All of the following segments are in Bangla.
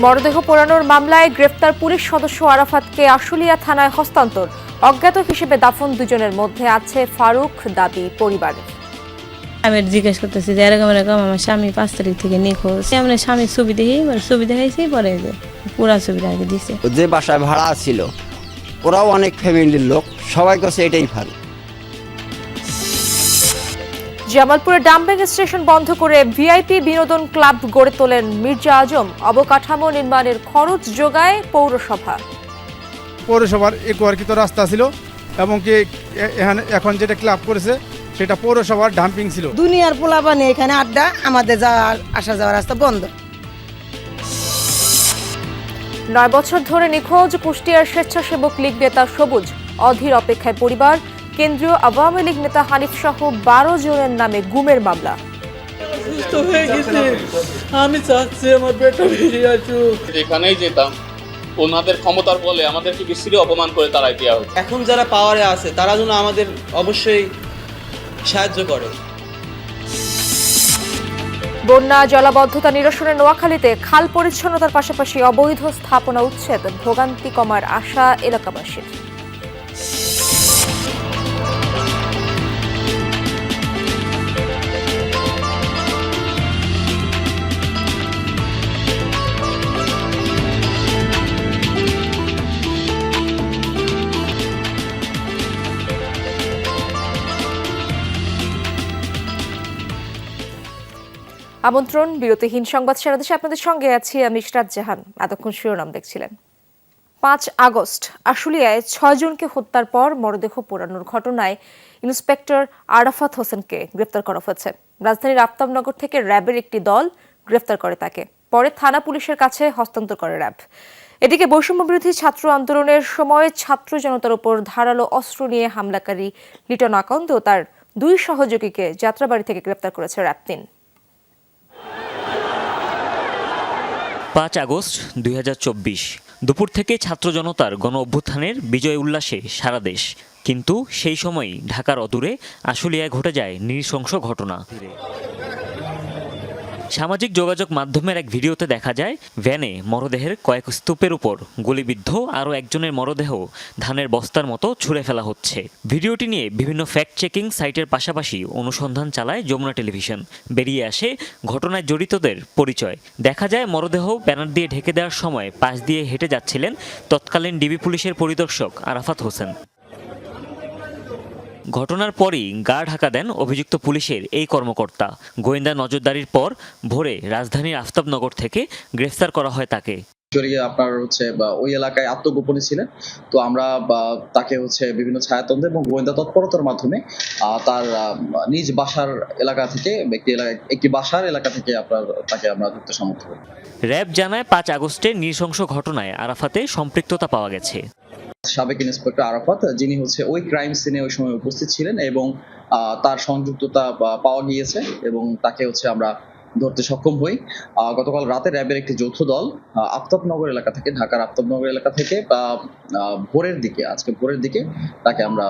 মরদেহ পোড়ানোর মামলায় গ্রেফতার পুলিশ সদস্য আরাফাতকে আশুলিয়া থানায় হস্তান্তর। অজ্ঞাত হিসেবে দাফন দুজনের মধ্যে আছে ফারুক, দাবি পরিবারের। আমি জিজ্ঞেস করতেছি যে এরকম আমার স্বামী 5 তারিখ থেকে নিখোঁজ। আমরা স্বামীর ছবি দেখি, ছবি দেখাইছি, পরে যে পুরা ছবিটা আগে দিছে। যে বাসায় ভাড়া ছিল ওরাও অনেক ফ্যামিলির লোক, সবাই কাছে এটাই ভালো। জামালপুরে ডাম্পিং স্টেশন বন্ধ করে ভিআইপি বিনোদন ক্লাব গড়ে তোলেন মির্জা আজম। অবকাঠামো নির্মাণের খরচ যোগায় পৌরসভা। পৌরসভার একোয়ারকৃত রাস্তা ছিল এবং কি এখন যেটা ক্লাব করেছে সেটা পৌরসভার ডাম্পিং ছিল। দুনিয়ার পোলাপানি এখানে আড্ডা, আমাদের আসা যাওয়ার রাস্তা বন্ধ। 9 বছর ধরে নিখোঁজ কুষ্টিয়ার স্বেচ্ছাসেবক লীগ নেতা সবুজ। অধীর অপেক্ষায় পরিবার। কেন্দ্রীয় আওয়ামী লীগ নেতা হানিফ সহ 12 জনের নামে গুমের মামলা। আমি চাচ্ছি আমার বেটা ফিরে আসুক। এখানেই যেতাম, ওনাদের ক্ষমতার বলে আমাদেরকে বিশ্রী অপমান করে তাড়াই দেওয়া হতো। এখন যারা পাওয়ারে আছে তারা যেন আমাদের অবশ্যই সাহায্য করে। বন্যা জলাবদ্ধতা নিরসনে নোয়াখালীতে খাল পরিচ্ছন্নতার পাশাপাশি অবৈধ স্থাপনা উচ্ছেদ, ভোগান্তি কমার আশা এলাকাবাসীর। আমন্ত্রণ বিরতিহীন সংবাদ সারা দেশে আপনাদের সঙ্গে আছি আমি ইশরাত জাহান। এতক্ষণ শিরোনাম দেখছিলেন। 5 আগস্ট আশুলিয়ায় 6 জনকে হত্যার পর মরদেহ পোড়ানোর ঘটনায় ইন্সপেক্টর আরাফাত হোসেনকে গ্রেফতার করা হয়েছে। রাজধানীর আফতাবনগর থেকে র্যাবের একটি দল গ্রেফতার করে তাকে, পরে থানা পুলিশের কাছে হস্তান্তর করে র্যাব। এদিকে বৈষম্যবিরোধী ছাত্র আন্দোলনের সময় ছাত্র জনতার উপর ধারালো অস্ত্র নিয়ে হামলাকারী লিটন আকন্দ ও তার 2 সহযোগীকে যাত্রাবাড়ি থেকে গ্রেফতার করেছে র্যাব 3। 5 আগস্ট 2024 দুপুর থেকে ছাত্র জনতার গণ অভ্যুত্থানের বিজয় উল্লাসে সারা দেশ, কিন্তু সেই সময়ই ঢাকার অদূরে আশুলিয়ায় ঘটে যায় নৃশংস ঘটনা। সামাজিক যোগাযোগ মাধ্যমের এক ভিডিওতে দেখা যায় ভ্যানে মরদেহের কয়েক স্তূপের উপর গুলিবিদ্ধ আরও একজনের মরদেহ ধানের বস্তার মতো ছুঁড়ে ফেলা হচ্ছে। ভিডিওটি নিয়ে বিভিন্ন ফ্যাক্ট চেকিং সাইটের পাশাপাশি অনুসন্ধান চালায় যমুনা টেলিভিশন। বেরিয়ে আসে ঘটনায় জড়িতদের পরিচয়। দেখা যায় মরদেহ ব্যানার দিয়ে ঢেকে দেওয়ার সময় পাশ দিয়ে হেঁটে যাচ্ছিলেন তৎকালীন ডিবি পুলিশের পরিদর্শক আরাফাত হোসেন। ঘটনার পরই গা ঢাকা দেন অভিযুক্ত পুলিশের এই কর্মকর্তা। গোয়েন্দা নজরদারির পর ভোরে রাজধানীর আফতাবনগর থেকে গ্রেফতার করা হয় তাকে। আপনার ওই এলাকায় আত্মগোপনে ছিলেন, তো আমরা তাকে বিভিন্ন ছায়াতন্ত্র এবং গোয়েন্দা তৎপরতার মাধ্যমে তার নিজ বাসার এলাকা থেকে একটি বাসার এলাকা থেকে তাকে আমরা ধরতে সমর্থ হই। র্যাব জানায় 5 আগস্টের নৃশংস ঘটনায় আরাফাতে সম্পৃক্ততা পাওয়া গেছে। সাবেক ইন্সপেক্টর আরাফাত, যিনি ওই ক্রাইম সিনে ওই সময় উপস্থিত ছিলেন এবং তার সংযুক্ততা পাওয়া গিয়েছে এবং তাকে আমরা ধরতে সক্ষম হই। গতকাল রাতে র্যাবের একটি যৌথ দল আফতাবনগর এলাকা থেকে, ঢাকার আফতাবনগর এলাকা থেকে আজকে ভোরের দিকে তাকে আমরা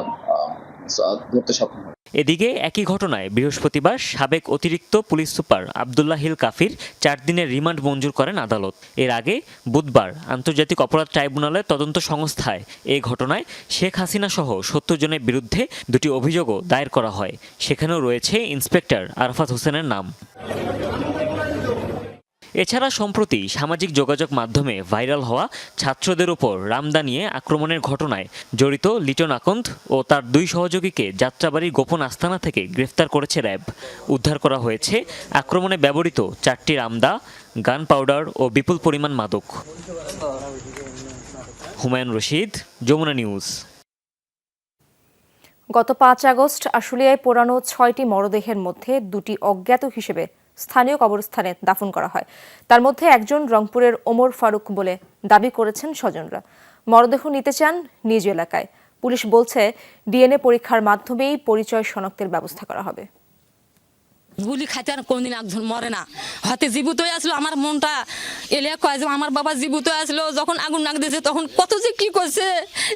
ধরতে সক্ষম হই। এদিকে একই ঘটনায় বৃহস্পতিবার সাবেক অতিরিক্ত পুলিশ সুপার আব্দুল্লাহ হিল কাফির 4 দিনের রিমান্ড মঞ্জুর করেন আদালত। এর আগে বুধবার আন্তর্জাতিক অপরাধ ট্রাইব্যুনালের তদন্ত সংস্থায় এই ঘটনায় শেখ হাসিনা সহ 70 জনের বিরুদ্ধে 2টি অভিযোগও দায়ের করা হয়। সেখানেও রয়েছে ইন্সপেক্টর আরাফাত হোসেনের নাম। এছাড়া সম্প্রতি সামাজিক যোগাযোগ মাধ্যমে ভাইরাল হওয়া ছাত্রদের উপর রামদা নিয়ে আক্রমণের ঘটনায় জড়িত লিটন আকন্দ ও তার 2 সহযোগীকে যাত্রাবাড়ির গোপন আস্তানা থেকে গ্রেফতার করেছে র্যাব। উদ্ধার করা হয়েছে আক্রমণে ব্যবহৃত 4টি রামদা, গান পাউডার ও বিপুল পরিমাণ মাদক। হুমায়ুন রশিদ, যমুনা নিউজ। গত 5 আগস্ট আশুলিয়ায় পোড়ানো 6টি মরদেহের মধ্যে 2টি অজ্ঞাত হিসেবে স্থানীয় কবরস্থানে দাফন করা হয়। তার মধ্যে একজন রংপুরের ওমর ফারুক বলে দাবি করেছেন স্বজনরা। মরদেহ নিতে চান নিজ এলাকায়। পুলিশ বলছে ডিএনএ পরীক্ষার মাধ্যমেই পরিচয় শনাক্তের ব্যবস্থা করা হবে। গুলি খাইতে আর কোনদিন একজন মরে না, হাতে জীবিত আসলো। আমার মনটা এলে কয় যে আমার বাবা জীবিত আসলো, যখন আগুন নাক দিয়েছে তখন কত যে কি করছে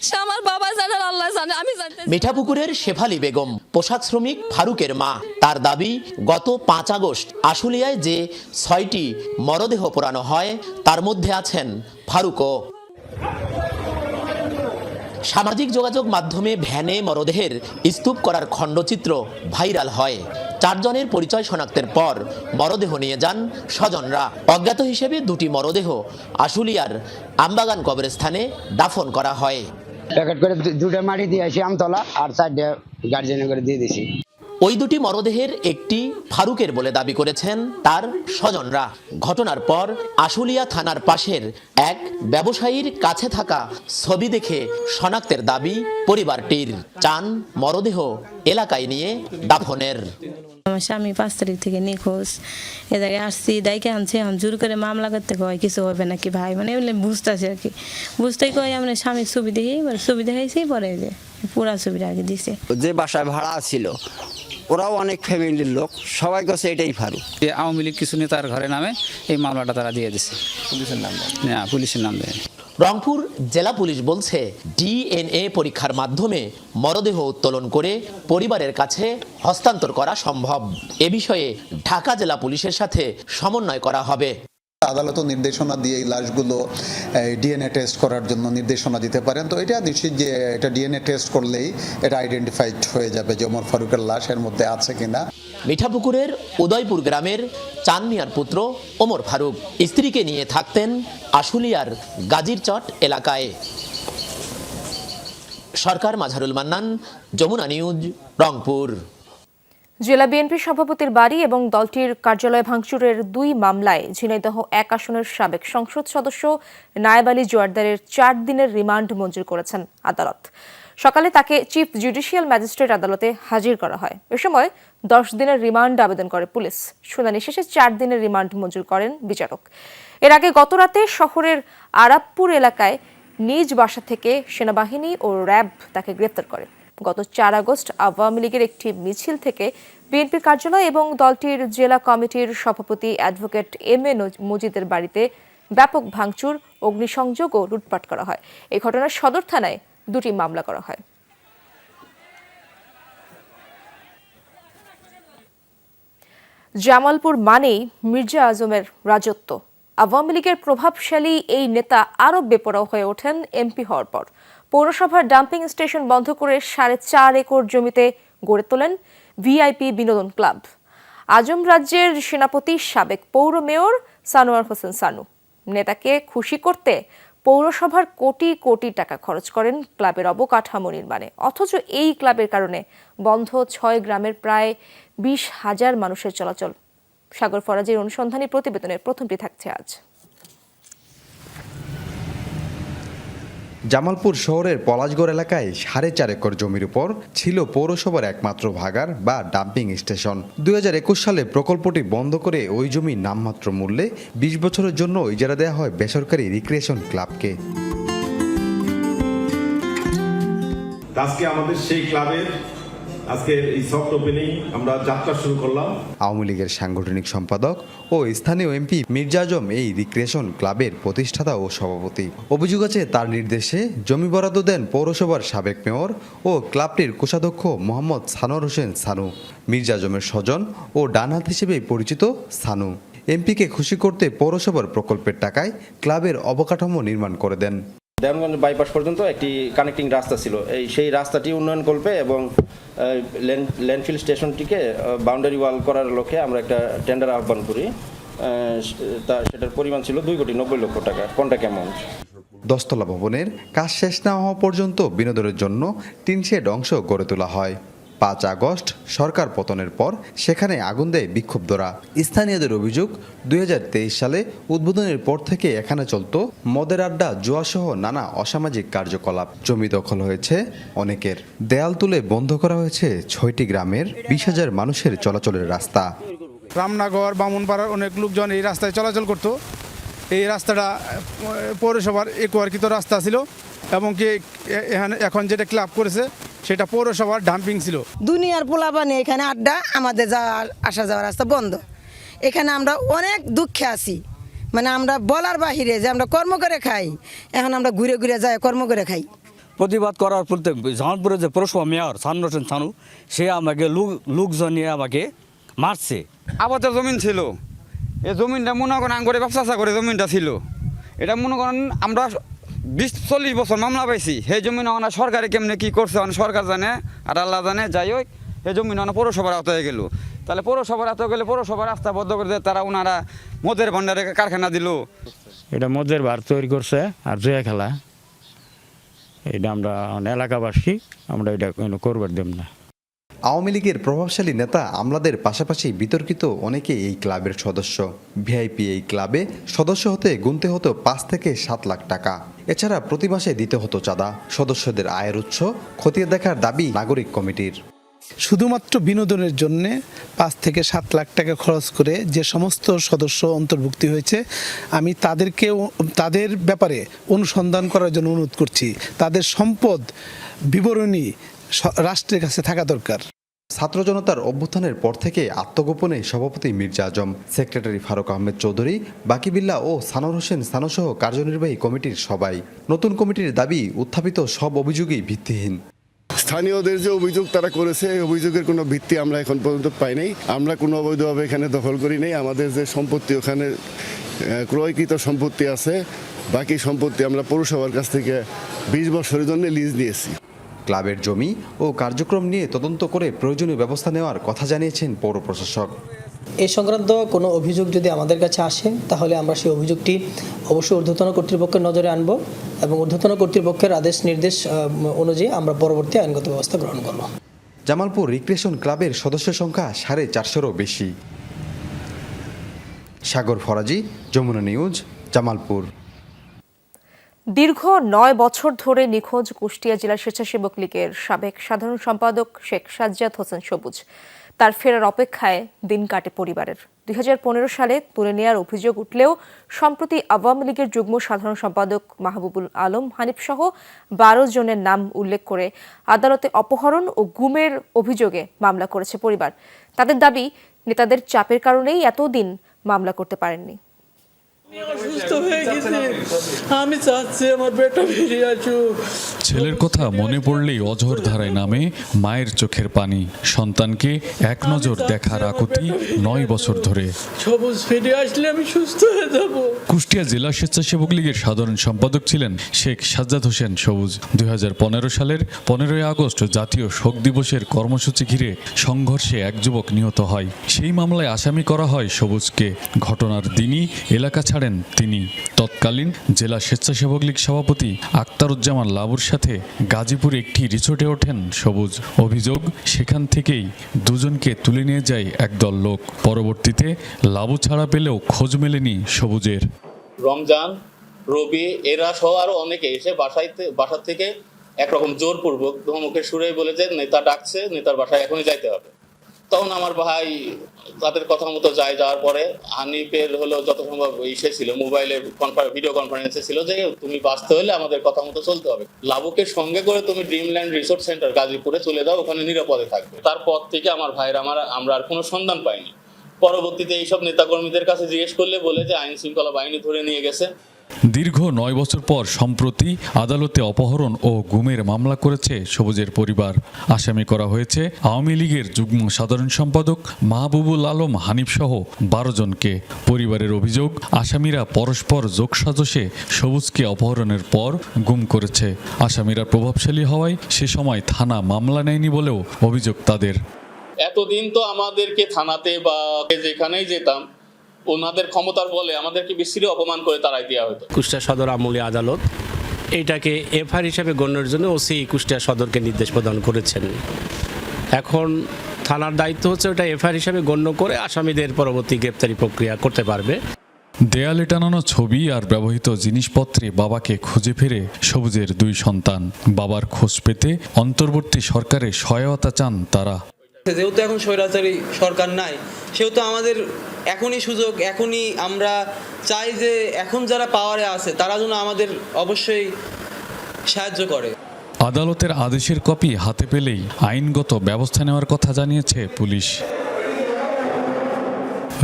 সে আমার বাবা জানে, আল্লাহ জানে, আমি জানতে। মিঠাপুকুরের শেফালি বেগম পোশাক শ্রমিক ফারুকের মা। তার দাবি, গত 5 আগস্ট আশুলিয়ায় যে 6টি মরদেহ পোড়ানো হয় তার মধ্যে আছেন ফারুকও। সামাজিক যোগাযোগ মাধ্যমে ভ্যানে মরদেহের স্তূপ করার খণ্ডচিত্র ভাইরাল হয়। 4 জনের পরিচয় শনাক্তের পর মরদেহ নিয়ে যান স্বজনরা। অজ্ঞাত হিসেবে 2টি মরদেহ আশুলিয়ার আমবাগান কবরস্থানে দাফন করা হয়। প্যাকেট করে 2টা মাটি দিয়ে আসি আমতলা, আর 4টা গার্জেনে করে দিয়ে দিছি। ওই 2টি মরদেহের একটি ফারুকের বলে দাবি করেছেন তার স্বজনরা। ঘটনার পর আশুলিয়া থানার পাশের এক ব্যবসায়ীর কাছে থাকা ছবি দেখে শনাক্তের দাবি পরিবারটির। চান মরদেহ এলাকায় নিয়ে দাফনের। আমার স্বামী 5 তারিখ থেকে নিখোঁজ, এ জায়গায় আসছি, দায়কে আনছে, এখন জোর করে মামলা করতে কয় কিছু হবে নাকি ভাই, মানে এগুলো বুঝতেছে আর কি। বুঝতেই কয় আমরা স্বামীর ছবি দেখি, ছবি দেখাইছি, পরে যে পুরা ছবিটা আর কি দিছে। যে বাসায় ভাড়া ছিল ওরাও অনেক ফ্যামিলির লোক, সবাই কাছে এটাই ফারুক। আওয়ামী লীগ কিছু নেতার ঘরে নামে এই মামলাটা তারা দিয়ে দিছে, পুলিশের নাম দেয় না, পুলিশের নাম দেয়। রংপুর জেলা পুলিশ বলছে ডিএনএ পরীক্ষার মাধ্যমে মরদেহ উত্তোলন করে পরিবারের কাছে হস্তান্তর করা সম্ভব। এ বিষয়ে ঢাকা জেলা পুলিশের সাথে সমন্বয় করা হবে। আদালত নির্দেশনা দিয়ে এই লাশগুলো ডিএনএ টেস্ট করার জন্য নির্দেশনা দিতে পারেন। তো এটা নিশ্চিত যে এটা ডিএনএ টেস্ট করলেই এটা আইডেন্টিফাইড হয়ে যাবে যে ওমর ফারুকের লাশ এর মধ্যে আছে কিনা। মিঠাপুকুরের উদয়পুর গ্রামের চান মিয়ার পুত্র ওমর ফারুক স্ত্রীকে নিয়ে থাকতেন আশুলিয়ার গাজীরচট এলাকায়। সরকার মাঝারুল মান্নান, যমুনা নিউজ, রংপুর। জেলা বিএনপি সভাপতির বাড়ি এবং দলটির কার্যালয় ভাঙচুরের 2 মামলায় ঝিনাইদহ 1 আসনের সাবেক সংসদ সদস্য নায়েব আলী জোয়ারদারের 4 দিনের রিমান্ড মঞ্জুর করেছেন আদালত। সকালে তাকে চিফ জুডিশিয়াল ম্যাজিস্ট্রেট আদালতে হাজির করা হয়। এ সময় 10 দিনের রিমান্ড আবেদন করে পুলিশ। শুনানি শেষে 4 দিনের রিমান্ড মঞ্জুর করেন বিচারক। এর আগে গতরাতে শহরের আরাবপুর এলাকায় নিজ বাসা থেকে সেনাবাহিনী ও র্যাব তাকে গ্রেফতার করে। গত 4 আগস্ট আওয়ামী লীগের একটি মিছিল থেকে বিএনপির কার্যালয় এবং দলটির জেলা কমিটির সভাপতি অ্যাডভোকেট এম.এ. মজিদের বাড়িতে ব্যাপক ভাঙচুর, অগ্নিসংযোগ ও লুটপাট করা হয়। এই ঘটনায় সদর থানায় 2টি মামলা করা হয়। জামালপুর মানেই মির্জা আজমের রাজত্ব। আওয়ামী লীগের প্রভাবশালী এই নেতা আরও বেপরোয়া হয়ে ওঠেন এমপি হওয়ার পর। পৌরসভার ডাম্পিং স্টেশন বন্ধ করে 4.5 একর জমিতে গড়ে তোলেন ভিআইপি বিনোদন ক্লাব। আজম রাজ্যের সেনাপতি সাবেক পৌর মেয়র সানোয়ার হোসেন সানু নেতাকে খুশি করতে পৌরসভার কোটি কোটি টাকা খরচ করেন ক্লাবের অবকাঠামো নির্মাণে। অথচ এই ক্লাবের কারণে বন্ধ 6 গ্রামের প্রায় 20,000 মানুষের চলাচল। সাগর ফরাজের অনুসন্ধানী প্রতিবেদনের প্রথমটি থাকছে আজ। জামালপুর শহরের পলাশগড় এলাকায় 4.5 একর জমির উপর ছিল পৌরসভার একমাত্র ভাগার বা ডাম্পিং স্টেশন। 2021 সালে প্রকল্পটি বন্ধ করে ওই জমি নামমাত্র মূল্যে 20 বছরের জন্য ইজারা দেওয়া হয় বেসরকারি রিক্রিয়েশন ক্লাবকে। আজকে আমাদের সেই ক্লাবের আজকে এই সফট ওপেনিং আমরা যাত্রা শুরু করলাম। আওয়ামী লীগের সাংগঠনিক সম্পাদক ও স্থানীয় এমপি মির্জা আজম এই রিক্রিয়েশন ক্লাবের প্রতিষ্ঠাতা ও সভাপতি। অভিযোগ আছে তার নির্দেশে জমি বরাদ্দ দেন পৌরসভার সাবেক মেয়র ও ক্লাবটির কোষাধ্যক্ষ মোহাম্মদ সানোয়ার হোসেন সানু। মির্জা আজমের স্বজন ও ডানহাত হিসেবে পরিচিত সানু এমপিকে খুশি করতে পৌরসভার প্রকল্পের টাকায় ক্লাবের অবকাঠামো নির্মাণ করে দেন। দেওয়ানগঞ্জ বাইপাস পর্যন্ত একটি কানেক্টিং রাস্তা ছিল, সেই রাস্তাটি উন্নয়ন করবে এবং ল্যান্ডফিল স্টেশনটিকে বাউন্ডারি ওয়াল করার লক্ষ্যে আমরা একটা টেন্ডার আহ্বান করি। সেটার পরিমাণ ছিল 2,90,00,000 টাকা কন্ট্রাক্ট অ্যামাউন্ট। 10 তলা ভবনের কাজ শেষ না হওয়া পর্যন্ত বিনোদনের জন্য টিন শেড অংশ গড়ে তোলা হয়। 5 আগস্ট সরকার পতনের পর সেখানে আগুন দেয় বিক্ষুব্ধরা। স্থানীয়দের অভিযোগ 2023 সালে উদ্বোধনের পর থেকে এখানে চলত মদের আড্ডা, জুয়াসহ নানা অসামাজিক কার্যকলাপ। জমি দখল হয়েছে অনেকের। দেয়াল তুলে বন্ধ করা হয়েছে 6টি গ্রামের 20,000 মানুষের চলাচলের রাস্তা। রামনগর, বামুনপাড়ার অনেক লোকজন এই রাস্তায় চলাচল করত। এই রাস্তাটা পৌরসভার একোয়ারকৃত রাস্তা ছিল এবং কি এখন যেটা ক্লাব করেছে সেটা পৌরসভার ডাম্পিং ছিল। দুনিয়ার পোলাপানি এখানে আড্ডা, আমাদের আসা যাওয়ার রাস্তা বন্ধ। এখানে আমরা অনেক দুঃখে আছি, মানে আমরা বলার বাহিরে যে আমরা কর্ম করে খাই, এখন আমরা ঘুরে ঘুরে যাই কর্ম করে খাই। প্রতিবাদ করার প্রত্যেক জামালপুরের যে পৌরসভা মেয়র সানু হোসেন সানু, সে আমাকে লোকজন নিয়ে আমাকে মারছে। আপাতত জমিন ছিল, এই জমিনটা মনে করেন আঙ্গরে ব্যবসা করে জমিনটা ছিল, এটা মনে করেন আমরা 20-40 বছর মামলা পাইছি। সেই জমিন ওখানে সরকারে কেমনে কি করছে সরকার জানে আর আল্লাহ জানে। যাই হোক, সেই জমিন ওখানে পৌরসভার আওতায় গেল। তাহলে পৌরসভার আওতায় গেলে পৌরসভার রাস্তা বদ্ধ করে দিয়ে তারা ওনারা মদের ভান্ডারে কারখানা দিল। এটা মদের ভার তৈরি করছে আর জুয়া খেলা, এটা আমরা এলাকাবাসী আমরা এটা করবার দেব না। আওয়ামী লীগের প্রভাবশালী নেতা আমলাদের পাশাপাশি বিতর্কিত অনেকে এই ক্লাবের সদস্য। ভিআইপি এই ক্লাবে সদস্য হতে গুনতে হতো 5 থেকে 7 লাখ টাকা। এছাড়া প্রতি মাসে দিতে হতো চাঁদা। সদস্যদের আয়ের উৎস খতিয়ে দেখার দাবি নাগরিক কমিটির। শুধুমাত্র বিনোদনের জন্য 5 থেকে 7 লাখ টাকা খরচ করে যে সমস্ত সদস্য অন্তর্ভুক্তি হয়েছে, আমি তাদের ব্যাপারে অনুসন্ধান করার জন্য অনুরোধ করছি। তাদের সম্পদ বিবরণী রাষ্ট্রের কাছে থাকা দরকার। ছাত্র জনতার অভ্যুত্থানের পর থেকে আত্মগোপনে সভাপতি মির্জা আজম, সেক্রেটারি ফারুক আহমেদ চৌধুরী, বাকি বিল্লাহ ও সানোর হোসেন সানোসহ কার্যনির্বাহী কমিটির সবাই। নতুন কমিটির দাবি, উত্থাপিত সব অভিযোগই ভিত্তিহীন। স্থানীয়দের যে অভিযোগ তারা করেছে, এই অভিযোগের কোনো ভিত্তি আমরা এখন পর্যন্ত পাই নাই। আমরা কোনো অবৈধভাবে এখানে দখল করি নাই। আমাদের যে সম্পত্তি ওখানে ক্রয়কৃত সম্পত্তি আছে, বাকি সম্পত্তি আমরা পৌরসভার কাছ থেকে 20 বছরের জন্য লিজ নিয়েছি। ক্লাবের জমি ও কার্যক্রম নিয়ে তদন্ত করে প্রয়োজনীয় ব্যবস্থা নেওয়ার কথা জানিয়েছেন পৌর প্রশাসক। এই সংক্রান্ত কোনো অভিযোগ যদি আমাদের কাছে আসে, তাহলে আমরা সেই অভিযোগটি অবশ্যই ঊর্ধ্বতন কর্তৃপক্ষের নজরে আনব এবং ঊর্ধ্বতন কর্তৃপক্ষের আদেশ নির্দেশ অনুযায়ী আমরা পরবর্তী আইনগত ব্যবস্থা গ্রহণ করব। জামালপুর রিক্রিয়েশন ক্লাবের সদস্য সংখ্যা 450-এরও বেশি। সাগর ফরাজি, যমুনা নিউজ, জামালপুর। দীর্ঘ 9 বছর ধরে নিখোঁজ কুষ্টিয়া জেলা স্বেচ্ছাসেবক লীগের সাবেক সাধারণ সম্পাদক শেখ সাজ্জাদ হোসেন সবুজ। তার ফেরার অপেক্ষায় দিন কাটে পরিবারের। 2015 সালে তুলে নেওয়ার অভিযোগ উঠলেও সম্প্রতি আওয়ামী লীগের যুগ্ম সাধারণ সম্পাদক মাহবুবুল আলম হানিফ সহ 12 জনের নাম উল্লেখ করে আদালতে অপহরণ ও গুমের অভিযোগে মামলা করেছে পরিবার। তাদের দাবি, নেতাদের চাপের কারণেই এতদিন মামলা করতে পারেননি। ছেলের কথা মনে পড়লেই অঝোর ধারায় নামে মায়ের চোখের পানি। সন্তানকে এক নজর দেখার আকুতি 9 বছর ধরে। সবুজ ফিরে আসলে আমি সুস্থ হয়ে যাব। কুষ্টিয়া জেলা স্বেচ্ছাসেবক লীগের সাধারণ সম্পাদক ছিলেন শেখ সাজ্জাদ হোসেন সবুজ। 2015 সালের 15ই আগস্ট জাতীয় শোক দিবসের কর্মসূচি ঘিরে সংঘর্ষে এক যুবক নিহত হয়। সেই মামলায় আসামি করা হয় সবুজকে। ঘটনার দিনই এলাকা ছাড়েন তিনি। তৎকালীন জেলা স্বেচ্ছাসেবক লীগ সভাপতি আক্তারুজ্জামান লাবুর সাথে গাজীপুর একটি রিসোর্টে ওঠেন সবুজ। অভিযোগ, সেখান থেকেই দুজনকে তুলে নিয়ে যায় একদল লোক। পরবর্তীতে লাবু ছাড়া পেলেও খোঁজ মেলেনি সবুজের। রমজান, রবি এরা সহ আরো অনেকে এসে বাসা থেকে একরকম জোরপূর্বক ধমকের সুরে বলে যে নেতা ডাকছে, নেতার বাসায় এখনই যাইতে হবে। তখন আমার ভাই তাদের কথা মতো যাওয়ার পরে হানিফের হলো যত সম্ভব ইসে ছিল, মোবাইলে ভিডিও কনফারেন্সে ছিল যে তুমি বাঁচতে হলে আমাদের কথা মতো চলতে হবে। লাবুকে সঙ্গে করে তুমি ড্রিমল্যান্ড রিসোর্ট সেন্টার গাজীপুরে চলে যাও, ওখানে নিরাপদে থাকবে। তারপর থেকে আমার ভাইয়ের আমরা আর কোনো সন্ধান পাইনি। পরবর্তীতে এইসব নেতাকর্মীদের কাছে জিজ্ঞেস করলে বলে যে আইন শৃঙ্খলা বাহিনী ধরে নিয়ে গেছে। দীর্ঘ 9 বছর পর সম্প্রতি আদালতে অপহরণ ও গুমের মামলা করেছে সবুজের পরিবার। আসামি করা হয়েছে আওয়ামী লীগের যুগ্ম সাধারণ সম্পাদক মাহবুবুল আলম হানিফ সহ 12 জনকে। পরিবারের অভিযোগ, আসামিরা পরস্পর যোগসাজশে সবুজকে অপহরণের পর গুম করেছে। আসামিরা প্রভাবশালী হওয়ায় সে সময় থানা মামলা নেয়নি বলেও অভিযোগ তাদের। এতদিন তো আমাদেরকে থানাতে বা যেখানেই যেতাম ওনাদের ক্ষমতার বলে আমাদেরকে বিশ্রী অপমান করে তারাই দেওয়া হতো। কুষ্টিয়া সদর আমলি আদালত এইটাকে এফআইআর হিসাবে গণ্যের জন্য ওসি কুষ্টিয়া সদরকে নির্দেশ প্রদান করেছেন। এখন থানার দায়িত্ব হচ্ছে ওটা এফআইআর হিসাবে গণ্য করে আসামিদের পরবর্তী গ্রেপ্তারি প্রক্রিয়া করতে পারবে। দেয়ালে টানানো ছবি আর ব্যবহৃত জিনিসপত্রে বাবাকে খুঁজে ফেরে সবুজের 2 সন্তান। বাবার খোঁজ পেতে অন্তর্বর্তী সরকারের সহায়তা চান তারা। যেহেতু এখন স্বৈরাচারী সরকার নাই, সেহেতু আমাদের এখনই সুযোগ, এখনই আমরা চাই যে এখন যারা পাওয়ারে আছে তারা যেন আমাদের অবশ্যই সাহায্য করে। আদালতের আদেশের কপি হাতে পেলেই আইনগত ব্যবস্থা নেওয়ার কথা জানিয়েছে পুলিশ।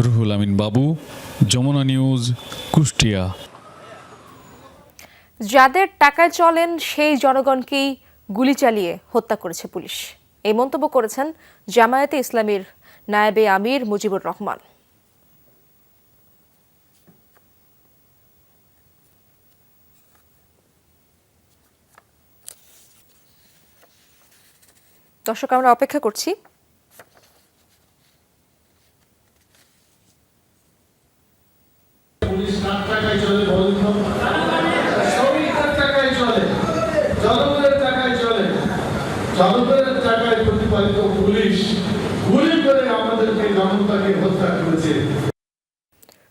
রুহুল আমিন বাবু, যমুনা নিউজ, কুষ্টিয়া। যাদের টাকায় চলেন সেই জনগণকেই গুলি চালিয়ে হত্যা করেছে পুলিশ, এই মন্তব্য করেছেন জামায়াতে ইসলামীর নায়েবে আমির মুজিবুর রহমান। দর্শক, আমরা অপেক্ষা করছি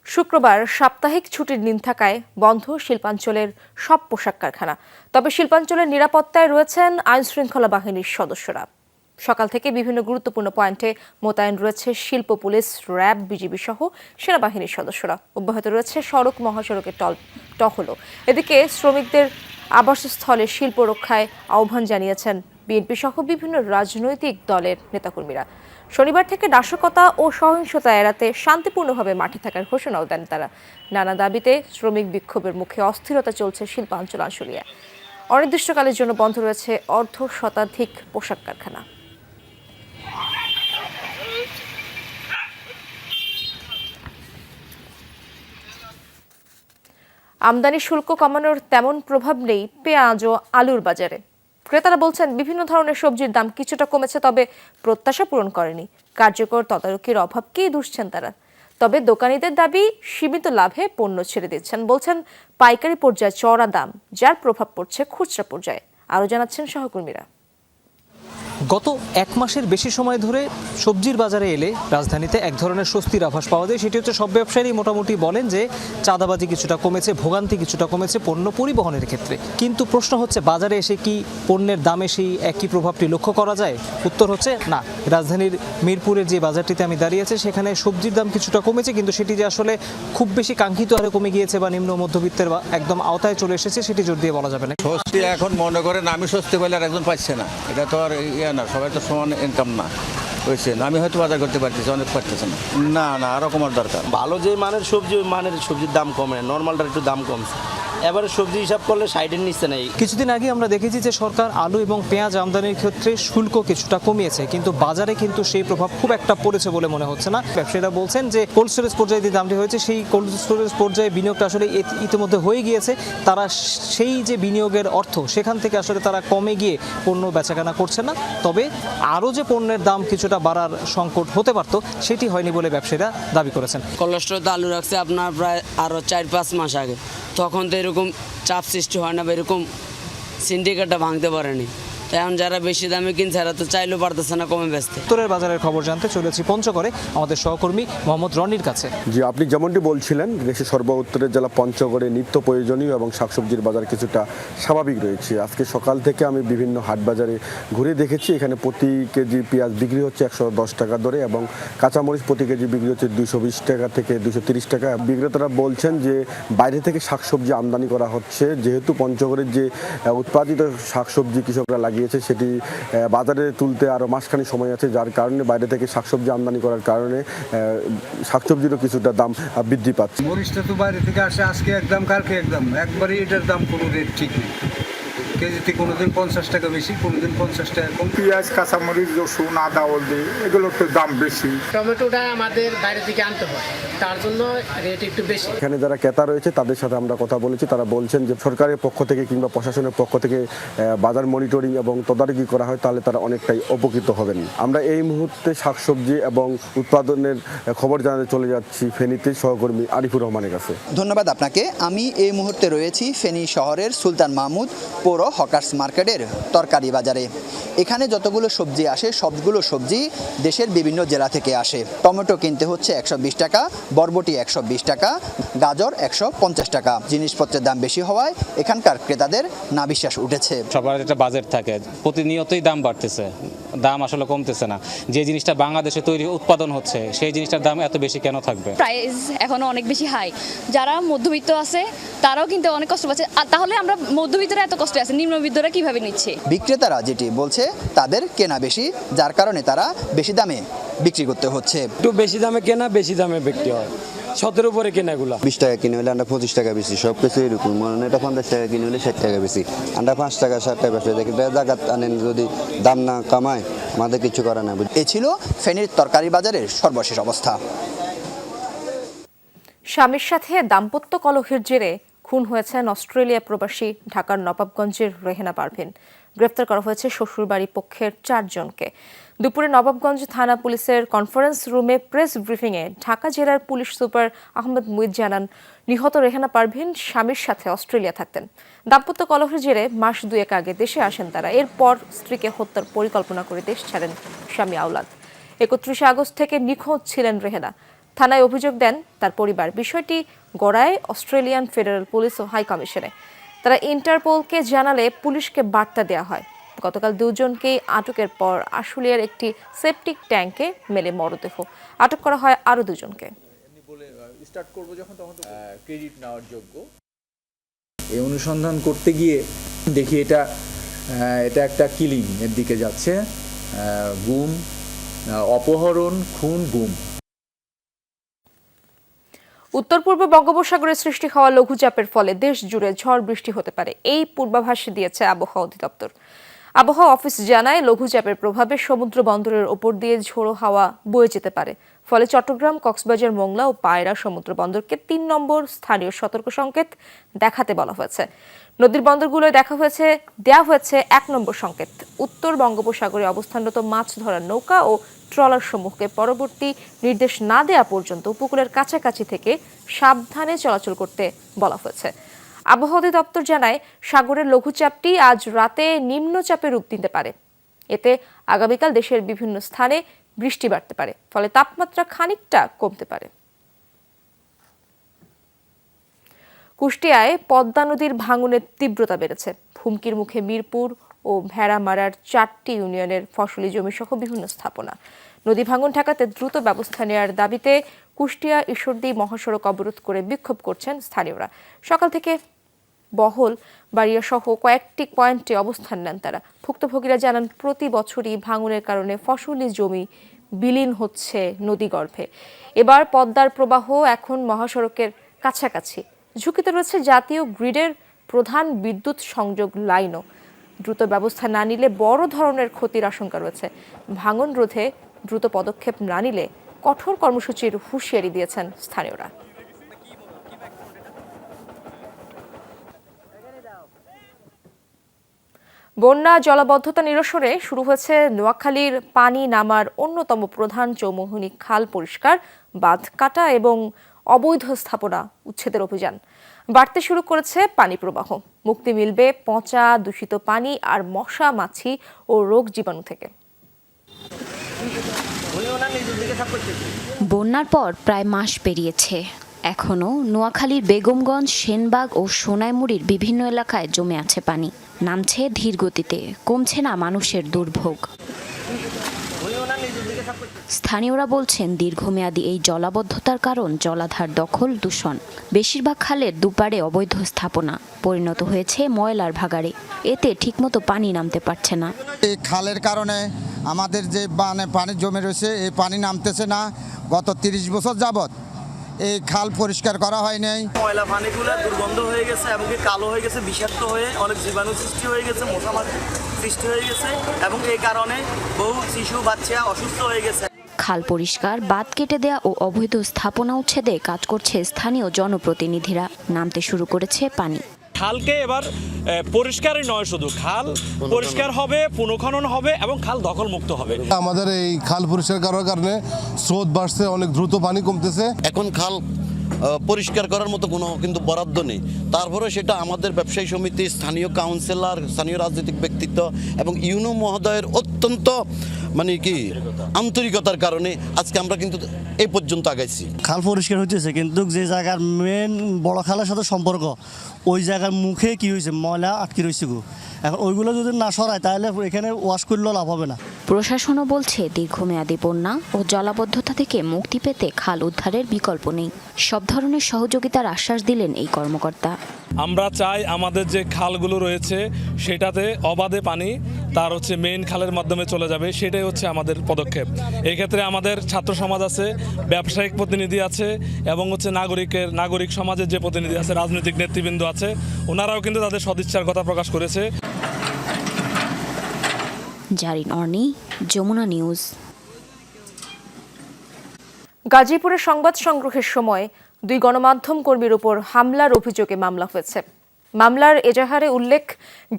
শুক্রবার সাপ্তাহিক ছুটির দিন থাকায় বন্ধ শিল্পাঞ্চলের সব পোশাক কারখানা। তবে শিল্পাঞ্চলের নিরাপত্তায় রয়েছেন আইনশৃঙ্খলা বাহিনীর সদস্যরা। সকাল থেকে বিভিন্ন গুরুত্বপূর্ণ পয়েন্টে মোতায়েন রয়েছে শিল্প পুলিশ, র্যাব, বিজিবি সহ সেনাবাহিনীর সদস্যরা। অব্যাহত রয়েছে সড়ক মহাসড়কের টহলও। এদিকে শ্রমিকদের আবাসস্থলে শিল্প রক্ষায় আহ্বান জানিয়েছেন বিএনপি সহ বিভিন্ন রাজনৈতিক দলের নেতাকর্মীরা। শনিবার থেকে নাশকতা ও সহিংসতা এড়াতে শান্তিপূর্ণভাবে মাঠে থাকার ঘোষণাও দেন তারা। নানা দাবিতে শ্রমিক বিক্ষোভের মুখে অস্থিরতা চলছে শিল্পাঞ্চল আশুলিয়ায়। অনির্দিষ্টকালের জন্য বন্ধ রয়েছে অর্ধ শতাধিক পোশাক কারখানা। আমদানি শুল্ক কমানোর তেমন প্রভাব নেই পেঁয়াজ ও আলুর বাজারে। ক্রেতারা বলছেন বিভিন্ন ধরনের সবজির দাম কিছুটা কমেছে, তবে প্রত্যাশা পূরণ করেনি। কার্যকর তদারকির অভাবকেই দুষছেন তারা। তবে দোকানীদের দাবি সীমিত লাভে পণ্য ছেড়ে দিচ্ছেন। বলছেন পাইকারি পর্যায়ে চড়া দাম, যার প্রভাব পড়ছে খুচরা পর্যায়ে। আরও জানাচ্ছেন সহকর্মীরা। গত এক মাসের বেশি সময় ধরে সবজির বাজারে এলে রাজধানীতে এক ধরনের স্বস্তির আভাস পাওয়া যায়। সেটি হচ্ছে সব ব্যবসায়ী মোটামুটি বলেন যে চাঁদাবাজি কিছুটা কমেছে, ভোগান্তি কিছুটা কমেছে পণ্য পরিবহনের ক্ষেত্রে। কিন্তু প্রশ্ন হচ্ছে বাজারে এসে কি পণ্যের দামে সেই একই প্রভাবটি লক্ষ্য করা যায়? উত্তর হচ্ছে না। রাজধানীর মিরপুরের যে বাজারটিতে আমি দাঁড়িয়ে আছি সেখানে সবজির দাম কিছুটা কমেছে, কিন্তু সেটি যে আসলে খুব বেশি কাঙ্ক্ষিত হারে কমে গিয়েছে বা নিম্ন মধ্যবিত্তের একদম আওতায় চলে এসেছে সেটি জোর দিয়ে বলা যাবে না। স্বস্তি এখন মনে করেন আমি স্বস্তি পেলে আর একজন পাচ্ছে না, এটা তো আর না, সবাই তো সমান ইনকাম না হয়েছে। আমি হয়তো বাজার করতে পারতেছি, অনেক পারতেছে না। না আরও কমার দরকার। ভালো যে মানের সবজি, ওই মানের সবজির দাম কমে, নর্মালটার একটু দাম কমছে। এবারে সবজি হিসাব করলে সাইডের নিচে নেই। কিছুদিন আগে আমরা দেখেছি যে সরকার আলু এবং পেঁয়াজ আমদানির ক্ষেত্রে শুল্ক কিছুটা কমিয়েছে, কিন্তু বাজারে কিন্তু সেই প্রভাব খুব একটা পড়েছে বলে মনে হচ্ছে না। ব্যবসায়ীরা বলছেন যে কোল্ড স্টোরেজ পর্যায়ে যে দামটি হয়েছে সেই কোল্ড স্টোরেজ পর্যায়ে বিনিয়োগটা আসলে ইতিমধ্যে হয়ে গিয়েছে। তারা সেই যে বিনিয়োগের অর্থ সেখান থেকে আসলে তারা কমে গিয়ে পণ্য বেচাকেনা করছে না। তবে আরও যে পণ্যের দাম কিছুটা বাড়ার সংকট হতে পারত সেটি হয়নি বলে ব্যবসায়ীরা দাবি করেছেন। কোল্ড স্টোরে আলু রাখছে আপনার প্রায় আরও 4-5 মাস আগে, তখন তো এরকম চাপ সৃষ্টি হয় না বা এরকম সিন্ডিকেটটা ভাঙতে পারেনি। এখন যারা বেশি দামে কিনছে এরা তো চাইলেও পারতেছে না কমে বেচতে। উত্তরের বাজারের খবর জানতে চলেছি পঞ্চগড়ে আমাদের সহকর্মী মোহাম্মদ রনির কাছে। জি, আপনি যেমনটি বলছিলেন, দেশের সর্বোত্তরের জেলা পঞ্চগড়ে নিত্য প্রয়োজনীয় এবং শাকসবজির বাজার কিছুটা স্বাভাবিক রয়েছে। আজকে সকাল থেকে আমি বিভিন্ন হাট বাজারে ঘুরে দেখেছি, এখানে প্রতি কেজি পেঁয়াজ বিক্রি হচ্ছে 110 টাকা দরে এবং কাঁচামরিচ প্রতি কেজি বিক্রি হচ্ছে 220 টাকা থেকে 230 টাকা। বিক্রেতারা বলছেন যে বাইরে থেকে শাকসবজি আমদানি করা হচ্ছে, যেহেতু পঞ্চগড়ের যে উৎপাদিত শাকসবজি কৃষকরা লাগিয়ে সেটি বাজারে তুলতে আরও মাসখানি সময় আছে, যার কারণে বাইরে থেকে শাকসবজি আমদানি করার কারণে শাকসবজিরও কিছুটা দাম বৃদ্ধি পাচ্ছে। মরিচটা তো বাইরে থেকে আসে, আজকে একদম কালকে একদম, একবারে এটার দাম কোনো রেট ঠিক নেই। কেজিতে কোনোদিন 50 টাকা বেশি, কোনোদিন 50 টাকা কম। পেঁয়াজ, কাঁচামরিচ, রসুন, আদা, হলদি এগুলোর তো দাম বেশি। টমেটোটা আমাদের বাইরে থেকে আনতে হয়, তার জন্য রেট একটু বেশি। এখানে যারা ক্রেতা রয়েছে তাদের সাথে আমরা কথা বলেছি, তারা বলছেন যে সরকারের পক্ষ থেকে কিংবা প্রশাসনের পক্ষ থেকে বাজার মনিটরিং এবং তদারকি করা হয় তাহলে তারা অনেকটাই উপকৃত হবেন। আমরা এই মুহূর্তে শাকসবজি এবং উৎপাদনের খবর জানাতে চলে যাচ্ছি ফেনীতে সহকর্মী আরিফুর রহমানের কাছে। ধন্যবাদ আপনাকে। আমি এই মুহূর্তে রয়েছি ফেনী শহরের সুলতান মাহমুদ পৌর হকার্স মার্কেটের তরকারি বাজারে। এখানে যতগুলো সবজি আসে সবগুলো সবজি দেশের বিভিন্ন জেলা থেকে আসে। টমেটো কিনতে হচ্ছে 120 টাকা, বরবটি 120 টাকা, গাজর 150 টাকা। জিনিসপত্রের দাম বেশি হওয়ায় এখানকার ক্রেতাদের নাভিশ্বাস উঠেছে। সবার একটা বাজেট থাকে, প্রতিনিয়তই দাম বাড়তেছে, দাম আসলে কমতেছে না। যে জিনিসটা বাংলাদেশে তৈরি উৎপাদন হচ্ছে সেই জিনিসটার দাম এত বেশি কেন থাকবে? প্রাইস এখনো অনেক বেশি হাই। যারা মধ্যবিত্ত আছে তারাও কিন্তু অনেক কষ্ট পাচ্ছে। আর তাহলে আমরা মধ্যবিত্তরা এত কষ্ট আছে, নিম্নবিত্তরা কিভাবে নিচ্ছে? বিক্রেতারা যেটি বলছে তাদের কেনা বেশি, যার কারণে তারা বেশি দামে বিক্রি করতে হচ্ছে। একটু বেশি দামে কেনা, বেশি দামে বিক্রি হয়। 17 উপরে কেনাগুলো 20 টাকা কিনে হলে আমরা 25 টাকা বেশি, সব কিছু এরকম। মানে এটা 50 টাকা কিনে হলে 60 টাকা বেশি, আমরা 5 টাকা 60 টাকা বেশি দেখি। জায়গা আনেন, যদি দাম না কামায় আমাদের কিছু করা না। এ ছিল ফেনীর তরকারি বাজারের সর্বশেষ অবস্থা। স্বামীর সাথে দাম্পত্য কলহের জেরে খুন হয়েছেন অস্ট্রেলিয়া প্রবাসী ঢাকার নবাবগঞ্জের রেহেনা পারভিন। গ্রেপ্তার করা হয়েছে শ্বশুরবাড়ি পক্ষের 4 জনকে। দুপুরে নবাবগঞ্জ থানা পুলিশের কনফারেন্স রুমে প্রেস ব্রিফিংয়ে ঢাকা জেলার পুলিশ সুপার আহমেদ মুইদ জানান, নিহত রেহেনা পারভিন স্বামীর সাথে অস্ট্রেলিয়া থাকতেন। দাম্পত্য কলহের জেরে মাস 2 আগে দেশে আসেন তারা। এরপর স্ত্রীকে হত্যার পরিকল্পনা করে দেশ ছাড়েন স্বামী আওলাদ। 31 আগস্ট থেকে নিখোঁজ ছিলেন রেহেনা। থানায় অভিযোগ দেন তার পরিবার। বিষয়টি গড়ায় অস্ট্রেলিয়ান ফেডারেল পুলিশ ও হাই কমিশনে। তারা ইন্টারপোলকে জানালে পুলিশকে বার্তা দেওয়া হয়। গতকাল 2 জনকেই আটকের পর আশুলিয়ার একটি সেপটিক ট্যাঙ্কে মেলে মরদেহ। আটক করা হয় আরও 2 জনকে। ক্রেডিট নেওয়ার যোগ্য এই অনুসন্ধান করতে গিয়ে দেখি এটা একটা কিলিং এর দিকে যাচ্ছে। গুম, অপহরণ, খুন, গুম। উত্তর পূর্ব বঙ্গোপসাগরে সৃষ্টি হওয়া লঘুচাপের ফলে দেশ জুড়ে ঝড় বৃষ্টি হতে পারে, এই পূর্বাভাস দিয়েছে আবহাওয়া অধিদপ্তর। আবহাওয়া অফিস জানায়, লঘুচাপের প্রভাবে সমুদ্র বন্দরের ওপর দিয়ে ঝোড়ো হাওয়া বয়ে যেতে পারে। ফলে চট্টগ্রাম, কক্সবাজার, মোংলা ও পায়রা সমুদ্র বন্দরকে 3 নম্বর স্থানীয় সতর্ক সংকেত দেখাতে বলা হয়েছে। নদীর বন্দরগুলোয় দেওয়া হয়েছে 1 নম্বর সংকেত। উত্তর বঙ্গোপসাগরে অবস্থানরত মাছ ধরার নৌকা ও ট্রলার সমূহকে পরবর্তী নির্দেশ না দেওয়া পর্যন্ত উপকূলের কাছাকাছি থেকে সাবধানে চলাচল করতে বলা হয়েছে। আবহাওয়া অধিদপ্তর জানায়, সাগরের লঘুচাপটি আজ রাতে নিম্নচাপে রূপ নিতে পারে। এতে আগামীকাল দেশের বিভিন্ন স্থানে বৃষ্টি বাড়তে পারে, ফলে তাপমাত্রা খানিকটা কমতে পারে। কুষ্টিয়ায় পদ্মা নদীর ভাঙনের তীব্রতা বেড়েছে। হুমকির মুখে মিরপুর ও ভেড়ামারার 4টি ইউনিয়নের ফসলি জমি সহ বিভিন্ন স্থাপনা। নদী ভাঙন ঠেকাতে দ্রুত ব্যবস্থা নেওয়ার দাবিতে কুষ্টিয়া ঈশ্বরদী মহাসড়ক অবরোধ করে বিক্ষোভ করছেন স্থানীয়রা। সকাল থেকে বহল বাড়িয়া সহ কয়েকটি পয়েন্টে অবস্থান নেন তারা। ভুক্তভোগীরা জানান, প্রতি বছরই ভাঙনের কারণে ফসলি জমি বিলীন হচ্ছে নদীগর্ভে। এবার পদ্মার প্রবাহ এখন মহাসড়কের কাছাকাছি। ঝুঁকিতে রয়েছে জাতীয় গ্রিডের প্রধান বিদ্যুৎ সংযোগ লাইনও। দ্রুত ব্যবস্থা না নিলে বড় ধরনের ক্ষতির আশঙ্কা রয়েছে। ভাঙন রোধে দ্রুত পদক্ষেপ না নিলে কঠোর কর্মসূচির হুঁশিয়ারি দিয়েছেন স্থানীয়রা। বন্যা জলাবদ্ধতা নিরসনে শুরু হয়েছে নোয়াখালীর পানি নামার অন্যতম প্রধান চৌমুহনী খাল পরিষ্কার, বাঁধ কাটা এবং অবৈধ স্থাপনা উচ্ছেদের অভিযান। বাড়তে শুরু করেছে পানি প্রবাহ। মুক্তি মিলবে পচা দূষিত পানি আর মশা, মাছি ও রোগ জীবাণু থেকে। বন্যার পর প্রায় মাস পেরিয়েছে, এখনও নোয়াখালীর বেগমগঞ্জ, সেনবাগ ও সোনাইমুড়ির বিভিন্ন এলাকায় জমে আছে পানি। নামছে ধীর গতিতে, কমছে না মানুষের দুর্ভোগ। স্থানীয়রা বলছেন, দীর্ঘমেয়াদী এই জলাবদ্ধতার কারণ জলাধার দখল, দূষণ। বেশিরভাগ খালের দুপারে অবৈধ স্থাপনা পরিণত হয়েছে ময়লার ভাগাড়ে। এতে ঠিকমতো পানি নামতে পারছে না। এই খালের কারণে আমাদের যে পানি জমে রয়েছে, এই পানি নামতেছে না। গত 30 বছর যাবৎ এই খাল পরিষ্কার করা হয় নাই। ময়লা পানিগুলো দুর্গন্ধ হয়ে গেছে এবং কালো হয়ে গেছে, বিষাক্ত হয়ে অনেক জীবাণু সৃষ্টি হয়ে গেছে, মশামাছি সৃষ্টি হয়ে গেছে এবং এই কারণে বহু শিশু বাচ্চা অসুস্থ হয়ে গেছে। খাল পরিষ্কার, বাঁধ কেটে দেয়া ও অবৈধ স্থাপনা উচ্ছেদে কাজ করছে স্থানীয় জনপ্রতিনিধিরা। নামতে শুরু করেছে পানি। খালকে এবার পরিষ্কারই নয়, শুধু খাল পরিষ্কার হবে, পুনঃখনন হবে এবং খাল দখল মুক্ত হবে। আমাদের এই খাল পরিষ্কার করার কারণে স্রোত বাড়ছে, অনেক দ্রুত পানি কমতেছে। এখন খাল পরিষ্কার করার মতো কোনো কিন্তু বরাদ্দ নেই। তারপরে সেটা আমাদের ব্যবসায়ী সমিতি, স্থানীয় কাউন্সিলর, স্থানীয় রাজনৈতিক ব্যক্তিত্ব এবং ইউনো মহোদয়ের অত্যন্ত মানে কি আন্তরিকতার কারণে আজকে আমরা কিন্তু এই পর্যন্ত আগাইছি। খাল পরিষ্কার হইতেছে, কিন্তু যে জায়গার মেন বড় খালের সাথে সম্পর্ক ওই জায়গার মুখে কি হয়েছে, ময়লা আটকে রয়েছে গো। এখন ওইগুলো যদি না সরায় তাহলে এখানে ওয়াশ করলেও লাভ হবে না। প্রশাসনও বলছে দীর্ঘমেয়াদী বন্যা ও জলাবদ্ধতা থেকে মুক্তি পেতে খাল উদ্ধারের বিকল্প নেই। সব ধরনের সহযোগিতার আশ্বাস দিলেন এই কর্মকর্তা। আমরা চাই আমাদের যে খালগুলো রয়েছে সেটাতে অবাধে পানি তার মেইন খালের মাধ্যমে চলে যাবে, সেটাই আমাদের পদক্ষেপ। এই ক্ষেত্রে আমাদের ছাত্র সমাজ আছে, ব্যবসায়িক প্রতিনিধি আছে এবং নাগরিক সমাজের যে প্রতিনিধি আছে, রাজনৈতিক নেতৃবৃন্দ আছে, ওনারাও কিন্তু তাদের সদিচ্ছার কথা প্রকাশ করেছে। জারিন অর্নি, যমুনা নিউজ। গাজীপুরে সংবাদ সংগ্রহের সময় 2 গণমাধ্যম কর্মীর উপর হামলার অভিযোগে মামলা হয়েছে। মামলার এজাহারে উল্লেখ,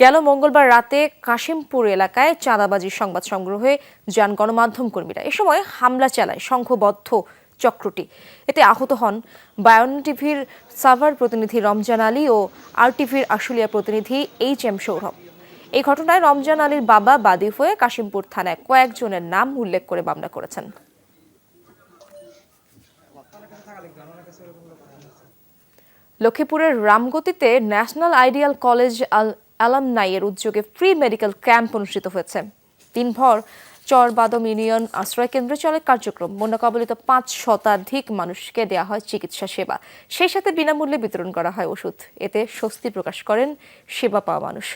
গেল মঙ্গলবার রাতে কাশিমপুর এলাকায় চাঁদাবাজির সংবাদ সংগ্রহে যান গণমাধ্যম কর্মীরা। এ সময় হামলা চালায় সংঘবদ্ধ চক্রটি। এতে আহত হন বায়ন টিভির সাভার প্রতিনিধি রমজান আলী ও আরটিভির আশুলিয়া প্রতিনিধি HM সৌরভ। এই ঘটনায় রমজান আলীর বাবা বাদী হয়ে কাশিমপুর থানায় কয়েকজনের নাম উল্লেখ করে মামলা করেছেন। লক্ষ্মীপুরের রামগতিতে ন্যাশনাল আইডিয়াল কলেজ অ্যালামনাইয়ের উদ্যোগে ফ্রি মেডিকেল ক্যাম্প অনুষ্ঠিত হয়েছে। দিনভর চরবাদম ইউনিয়ন আশ্রয় কেন্দ্রে চলে কার্যক্রম। বন্যা কবলিত 5 শতাধিক মানুষকে দেওয়া হয় চিকিৎসা সেবা, সেই সাথে বিনামূল্যে বিতরণ করা হয় ওষুধ। এতে স্বস্তি প্রকাশ করেন সেবা পাওয়া মানুষ।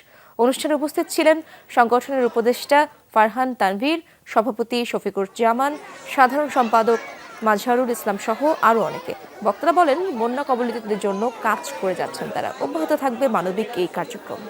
অনুষ্ঠানে উপস্থিত ছিলেন সংগঠনের উপদেষ্টা ফারহান তানভীর, সভাপতি শফিকুর জামান, সাধারণ সম্পাদক মাজহারুল ইসলাম সহ আরও অনেকে। বক্তারা বলেন, বন্যা কবলিতদের জন্য কাজ করে যাচ্ছেন তারা। অব্যাহত থাকবে মানবিক এই কার্যক্রম।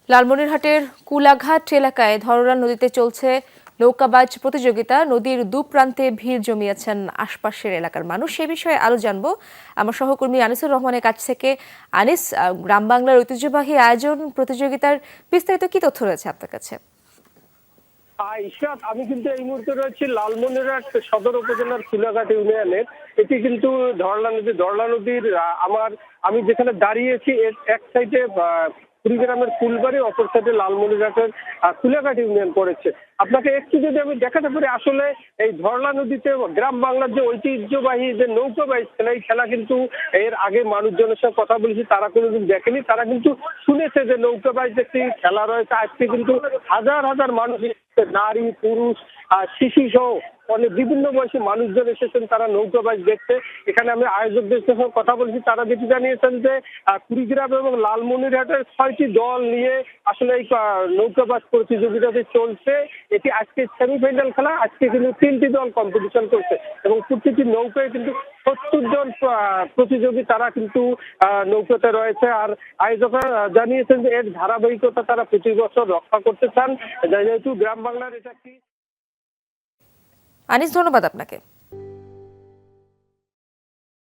লালমনিরহাটের কুলাঘাট এলাকায় ধরলা নদীতে চলছে নৌকাবাজ প্রতিযোগিতা। নদীর দুপ্রান্তে ভিড় জমিয়েছেন আশপাশের এলাকার মানুষ। সে বিষয়ে আরো জানবো আমার সহকর্মী আনিসুর রহমানের কাছ থেকে। আনিস, গ্রাম বাংলার ঐতিহ্যবাহী আয়োজন প্রতিযোগিতার বিস্তারিত কি তথ্য রয়েছে আপনার কাছে? ইশরাত, আমি কিন্তু এই মুহূর্তে রয়েছি লালমনিরহাট সদর উপজেলার কুলাঘাট ইউনিয়নের। এটি কিন্তু ধরলা নদীর আমি যেখানে দাঁড়িয়েছি এর এক সাইডে কুড়িগ্রামের ফুলবাড়ি, অপর সাইডে লালমনিরহাটের কুলাঘাট ইউনিয়ন পড়েছে। আপনাকে একটু যদি আমি দেখাতে পারি, আসলে এই ধরলা নদীতে গ্রাম বাংলার যে ঐতিহ্যবাহী যে নৌকাবাইজ খেলা, এই খেলা কিন্তু এর আগে মানুষজনের সঙ্গে কথা বলেছি, তারা কোনোদিন দেখেনি। তারা কিন্তু শুনেছে যে নৌকাবাইজ একটি খেলা রয়েছে। আজকে কিন্তু হাজার হাজার মানুষ, নারী পুরুষ শিশু সহ অনেক বিভিন্ন বয়সী মানুষজন এসেছেন তারা নৌকাবাজ দেখতে। এখানে আমি আয়োজকদের সঙ্গে কথা বলছি, তারা যেটি জানিয়েছেন যে কুড়িগ্রাম এবং লালমনিরহাটের 6টি দল নিয়ে আসলে এই নৌকাবাজ প্রতিযোগিতাটি চলছে। এটি আজকে সেমিফাইনাল খেলা। আজকে কিন্তু 3টি দল কম্পিটিশন করছে এবং প্রতিটি নৌকায় কিন্তু 70 জন প্রতিযোগী তারা কিন্তু নৌকাতে রয়েছে। আর আয়োজকরা জানিয়েছেন যে এর ধারাবাহিকতা তারা প্রতি বছর রক্ষা করতে চান, যেহেতু গ্রাম বাংলার এটা কি। আনিস, ধন্যবাদ আপনাকে।